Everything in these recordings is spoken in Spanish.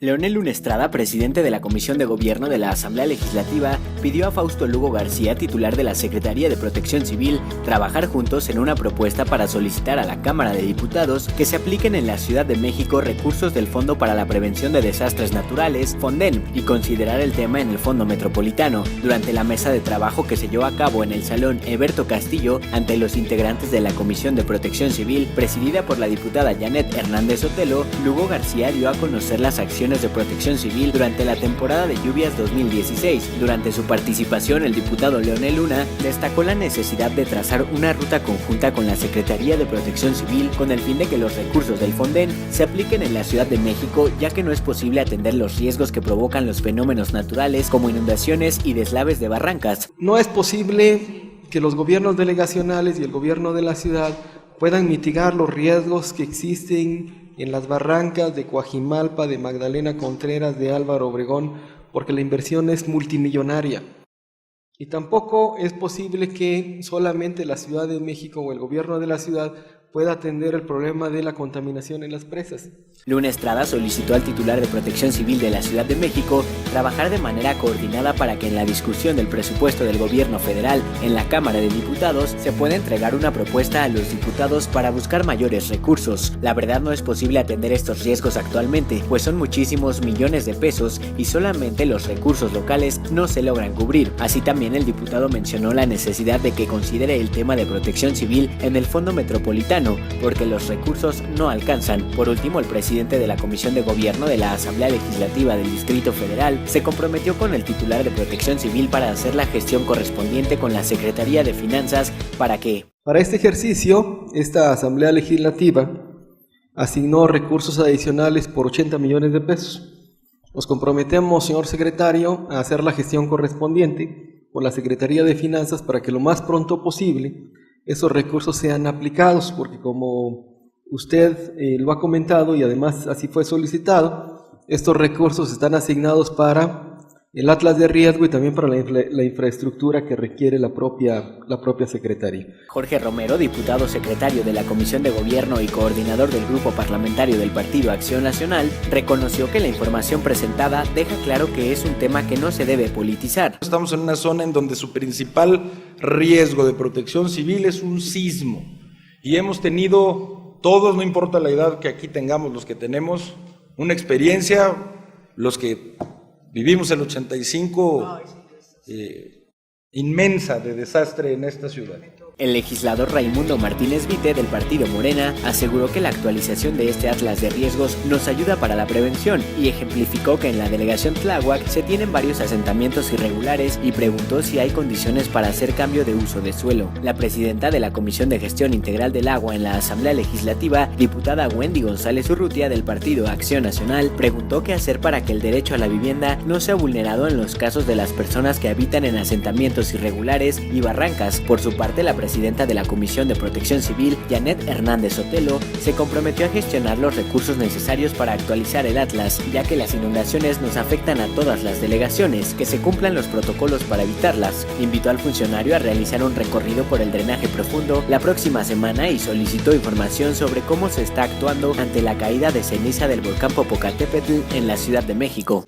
Leonel Luna Estrada, presidente de la Comisión de Gobierno de la Asamblea Legislativa, pidió a Fausto Lugo García, titular de la Secretaría de Protección Civil, trabajar juntos en una propuesta para solicitar a la Cámara de Diputados que se apliquen en la Ciudad de México recursos del Fondo para la Prevención de Desastres Naturales, FONDEN, y considerar el tema en el Fondo Metropolitano. Durante la mesa de trabajo que se llevó a cabo en el Salón Eberto Castillo, ante los integrantes de la Comisión de Protección Civil, presidida por la diputada Janet Hernández Sotelo, Lugo García dio a conocer las acciones de protección civil durante la temporada de lluvias 2016. Durante su participación, el diputado Leonel Luna destacó la necesidad de trazar una ruta conjunta con la Secretaría de Protección Civil con el fin de que los recursos del FONDEN se apliquen en la Ciudad de México, ya que no es posible atender los riesgos que provocan los fenómenos naturales como inundaciones y deslaves de barrancas. No es posible que los gobiernos delegacionales y el gobierno de la ciudad puedan mitigar los riesgos que existen en las barrancas de Coajimalpa, de Magdalena Contreras, de Álvaro Obregón, porque la inversión es multimillonaria. Y tampoco es posible que solamente la Ciudad de México o el gobierno de la ciudad pueda atender el problema de la contaminación en las presas. Luna Estrada solicitó al titular de Protección Civil de la Ciudad de México trabajar de manera coordinada para que en la discusión del presupuesto del gobierno federal en la Cámara de Diputados se pueda entregar una propuesta a los diputados para buscar mayores recursos. La verdad, no es posible atender estos riesgos actualmente, pues son muchísimos millones de pesos y solamente los recursos locales no se logran cubrir. Así también el diputado mencionó la necesidad de que considere el tema de protección civil en el Fondo Metropolitano, porque los recursos no alcanzan. Por último, el presidente de la Comisión de Gobierno de la Asamblea Legislativa del Distrito Federal se comprometió con el titular de Protección Civil para hacer la gestión correspondiente con la Secretaría de Finanzas para este ejercicio, esta Asamblea Legislativa asignó recursos adicionales por 80 millones de pesos. Nos comprometemos, señor secretario, a hacer la gestión correspondiente con la Secretaría de Finanzas para que lo más pronto posible esos recursos sean aplicados, porque como usted lo ha comentado y además así fue solicitado, estos recursos están asignados para el atlas de riesgo y también para la infraestructura que requiere la propia Secretaría. Jorge Romero, diputado secretario de la Comisión de Gobierno y coordinador del Grupo Parlamentario del Partido Acción Nacional, reconoció que la información presentada deja claro que es un tema que no se debe politizar. Estamos en una zona en donde su principal riesgo de protección civil es un sismo y hemos tenido todos, no importa la edad que aquí tengamos, los que tenemos una experiencia, los que vivimos el 85 inmensa de desastre en esta ciudad. El legislador Raimundo Martínez Vite del partido Morena aseguró que la actualización de este atlas de riesgos nos ayuda para la prevención y ejemplificó que en la delegación Tláhuac se tienen varios asentamientos irregulares y preguntó si hay condiciones para hacer cambio de uso de suelo. La presidenta de la Comisión de Gestión Integral del Agua en la Asamblea Legislativa, diputada Wendy González Urrutia del partido Acción Nacional, preguntó qué hacer para que el derecho a la vivienda no sea vulnerado en los casos de las personas que habitan en asentamientos irregulares y barrancas. Por su parte, la presidenta de la Comisión de Protección Civil, Janet Hernández Sotelo, se comprometió a gestionar los recursos necesarios para actualizar el atlas, ya que las inundaciones nos afectan a todas las delegaciones, que se cumplan los protocolos para evitarlas. Invitó al funcionario a realizar un recorrido por el drenaje profundo la próxima semana y solicitó información sobre cómo se está actuando ante la caída de ceniza del volcán Popocatépetl en la Ciudad de México.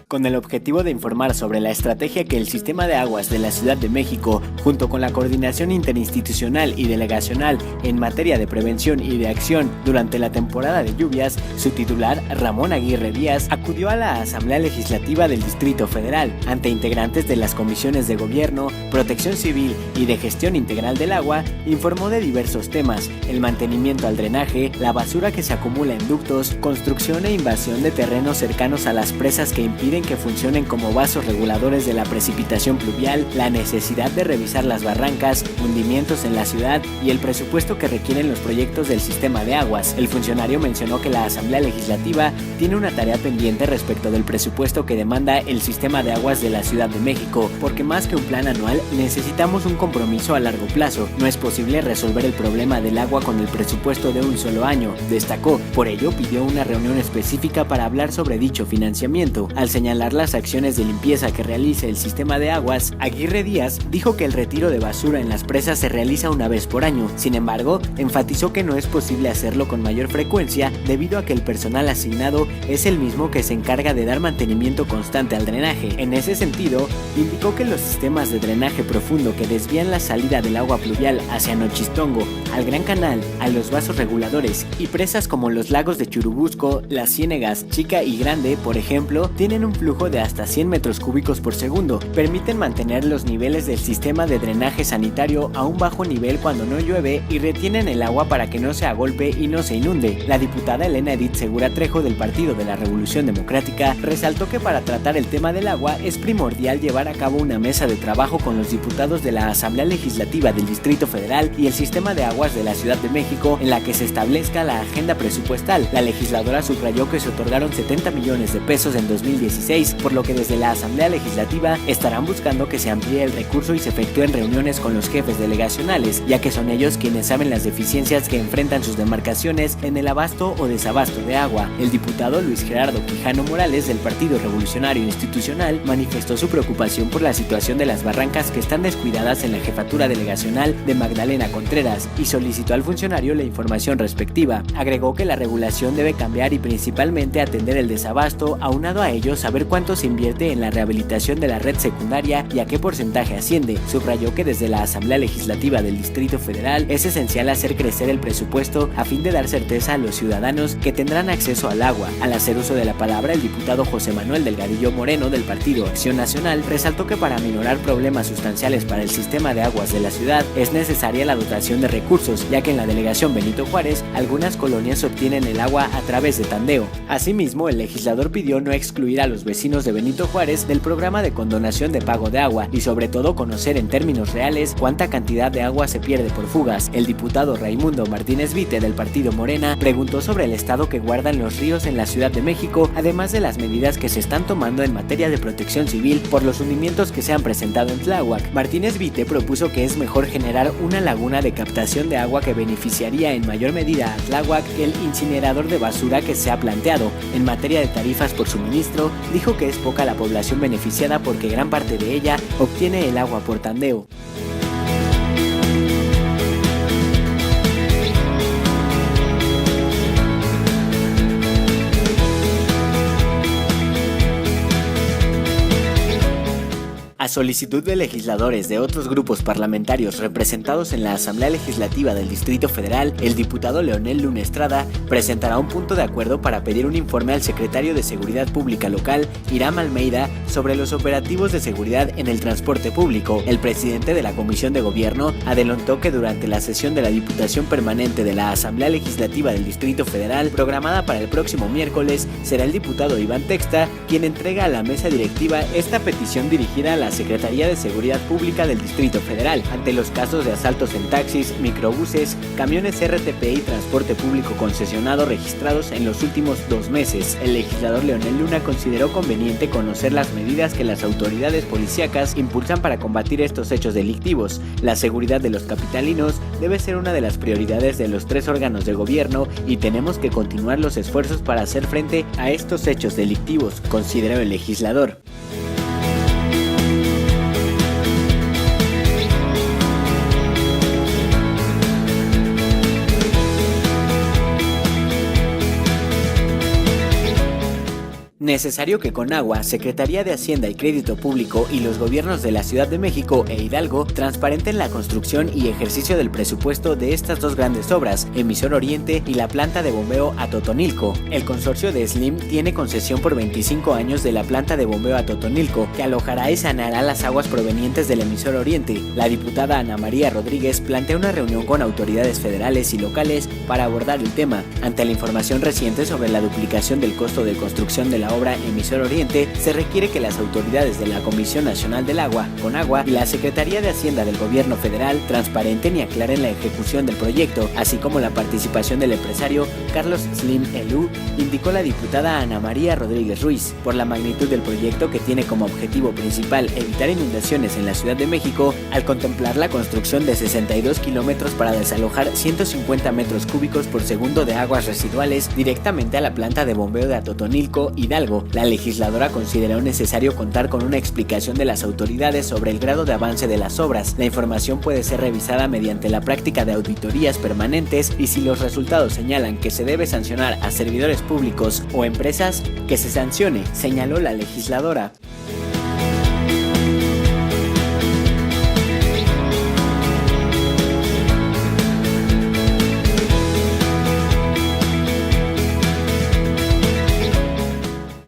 Con el objetivo de informar sobre la estrategia que el Sistema de Aguas de la Ciudad de México, junto con la coordinación interinstitucional y delegacional en materia de prevención y de acción durante la temporada de lluvias, su titular, Ramón Aguirre Díaz, acudió a la Asamblea Legislativa del Distrito Federal ante integrantes de las comisiones de Gobierno, Protección Civil y de Gestión Integral del Agua. Informó de diversos temas: el mantenimiento al drenaje, la basura que se acumula en ductos, construcción e invasión de terrenos cercanos a las presas que impiden quieren que funcionen como vasos reguladores de la precipitación pluvial, la necesidad de revisar las barrancas, hundimientos en la ciudad y el presupuesto que requieren los proyectos del sistema de aguas. El funcionario mencionó que la Asamblea Legislativa tiene una tarea pendiente respecto del presupuesto que demanda el sistema de aguas de la Ciudad de México, porque más que un plan anual necesitamos un compromiso a largo plazo. No es posible resolver el problema del agua con el presupuesto de un solo año, destacó. Por ello pidió una reunión específica para hablar sobre dicho financiamiento. Al señalar las acciones de limpieza que realice el sistema de aguas, Aguirre Díaz dijo que el retiro de basura en las presas se realiza una vez por año. Sin embargo, enfatizó que no es posible hacerlo con mayor frecuencia debido a que el personal asignado es el mismo que se encarga de dar mantenimiento constante al drenaje. En ese sentido, indicó que los sistemas de drenaje profundo que desvían la salida del agua pluvial hacia Nochistongo, al Gran Canal, a los vasos reguladores y presas como los lagos de Churubusco, Las Ciénegas, Chica y Grande, por ejemplo, tienen un flujo de hasta 100 metros cúbicos por segundo. Permiten mantener los niveles del sistema de drenaje sanitario a un bajo nivel cuando no llueve y retienen el agua para que no se agolpe y no se inunde. La diputada Elena Edith Segura Trejo del Partido de la Revolución Democrática resaltó que para tratar el tema del agua es primordial llevar a cabo una mesa de trabajo con los diputados de la Asamblea Legislativa del Distrito Federal y el Sistema de Aguas de la Ciudad de México en la que se establezca la agenda presupuestal. La legisladora subrayó que se otorgaron 70 millones de pesos en 2016, por lo que desde la Asamblea Legislativa estarán buscando que se amplíe el recurso y se efectúen reuniones con los jefes delegacionales, ya que son ellos quienes saben las deficiencias que enfrentan sus demarcaciones en el abasto o desabasto de agua. El diputado Luis Gerardo Quijano Morales del Partido Revolucionario Institucional manifestó su preocupación por la situación de las barrancas que están descuidadas en la jefatura delegacional de Magdalena Contreras y solicitó al funcionario la información respectiva. Agregó que la regulación debe cambiar y principalmente atender el desabasto, aunado a ello saber cuánto se invierte en la rehabilitación de la red secundaria y a qué porcentaje asciende. Subrayó que desde la Asamblea Legislativa del Distrito Federal es esencial hacer crecer el presupuesto a fin de dar certeza a los ciudadanos que tendrán acceso al agua. Al hacer uso de la palabra, el diputado José Manuel Delgadillo Moreno del Partido Acción Nacional resaltó que para minorar problemas sustanciales para el sistema de aguas de la ciudad es necesaria la dotación de recursos, ya que en la delegación Benito Juárez algunas colonias obtienen el agua a través de tandeo. Asimismo, el legislador pidió no excluir a los vecinos de Benito Juárez del programa de condonación de pago de agua y sobre todo conocer en términos reales cuánta cantidad de agua se pierde por fugas. El diputado Raimundo Martínez Vite del Partido Morena preguntó sobre el estado que guardan los ríos en la Ciudad de México, además de las medidas que se están tomando en materia de protección civil por los hundimientos que se han presentado en Tláhuac. Martínez Vite propuso que es mejor generar una laguna de captación de agua que beneficiaría en mayor medida a Tláhuac que el incinerador de basura que se ha planteado. En materia de tarifas por suministro, dijo que es poca la población beneficiada porque gran parte de ella obtiene el agua por tandeo. A solicitud de legisladores de otros grupos parlamentarios representados en la Asamblea Legislativa del Distrito Federal, el diputado Leonel Luna Estrada presentará un punto de acuerdo para pedir un informe al secretario de Seguridad Pública local, Hiram Almeida, sobre los operativos de seguridad en el transporte público. El presidente de la Comisión de Gobierno adelantó que durante la sesión de la Diputación Permanente de la Asamblea Legislativa del Distrito Federal, programada para el próximo miércoles, será el diputado Iván Texta quien entrega a la mesa directiva esta petición dirigida a la Secretaría de Seguridad Pública del Distrito Federal ante los casos de asaltos en taxis, microbuses, camiones RTP y transporte público concesionado registrados en los últimos 2 meses. El legislador Leonel Luna consideró conveniente conocer las medidas que las autoridades policíacas impulsan para combatir estos hechos delictivos. La seguridad de los capitalinos debe ser una de las prioridades de los 3 órganos de gobierno y tenemos que continuar los esfuerzos para hacer frente a estos hechos delictivos, consideró el legislador. Necesario que Conagua, Secretaría de Hacienda y Crédito Público y los gobiernos de la Ciudad de México e Hidalgo transparenten la construcción y ejercicio del presupuesto de estas 2 grandes obras, Emisor Oriente y la planta de bombeo a Totonilco. El consorcio de Slim tiene concesión por 25 años de la planta de bombeo a Totonilco, que alojará y sanará las aguas provenientes del Emisor Oriente. La diputada Ana María Rodríguez plantea una reunión con autoridades federales y locales para abordar el tema. Ante la información reciente sobre la duplicación del costo de construcción de la la obra Emisor Oriente, se requiere que las autoridades de la Comisión Nacional del Agua, CONAGUA, y la Secretaría de Hacienda del Gobierno Federal transparenten y aclaren la ejecución del proyecto, así como la participación del empresario Carlos Slim Elú, indicó la diputada Ana María Rodríguez Ruiz. Por la magnitud del proyecto, que tiene como objetivo principal evitar inundaciones en la Ciudad de México, al contemplar la construcción de 62 kilómetros para desalojar 150 metros cúbicos por segundo de aguas residuales directamente a la planta de bombeo de Atotonilco, Hidalgo, la legisladora consideró necesario contar con una explicación de las autoridades sobre el grado de avance de las obras. La información puede ser revisada mediante la práctica de auditorías permanentes y si los resultados señalan que se debe sancionar a servidores públicos o empresas, que se sancione, señaló la legisladora.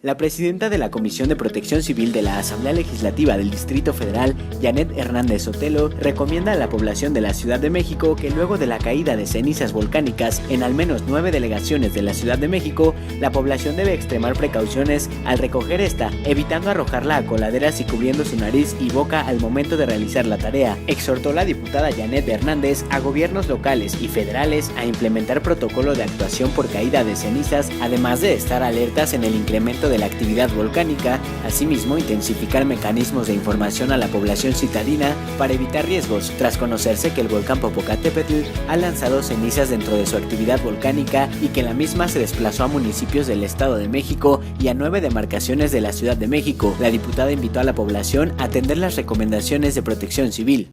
La presidenta de la Comisión de Protección Civil de la Asamblea Legislativa del Distrito Federal, Janet Hernández Sotelo, recomienda a la población de la Ciudad de México que luego de la caída de cenizas volcánicas en al menos 9 delegaciones de la Ciudad de México, la población debe extremar precauciones al recoger esta, evitando arrojarla a coladeras y cubriendo su nariz y boca al momento de realizar la tarea. Exhortó la diputada Janet Hernández a gobiernos locales y federales a implementar protocolo de actuación por caída de cenizas, además de estar alertas en el incremento de la actividad volcánica, asimismo intensificar mecanismos de información a la población citadina para evitar riesgos, tras conocerse que el volcán Popocatépetl ha lanzado cenizas dentro de su actividad volcánica y que la misma se desplazó a municipios del Estado de México y a 9 demarcaciones de la Ciudad de México. La diputada invitó a la población a atender las recomendaciones de Protección Civil.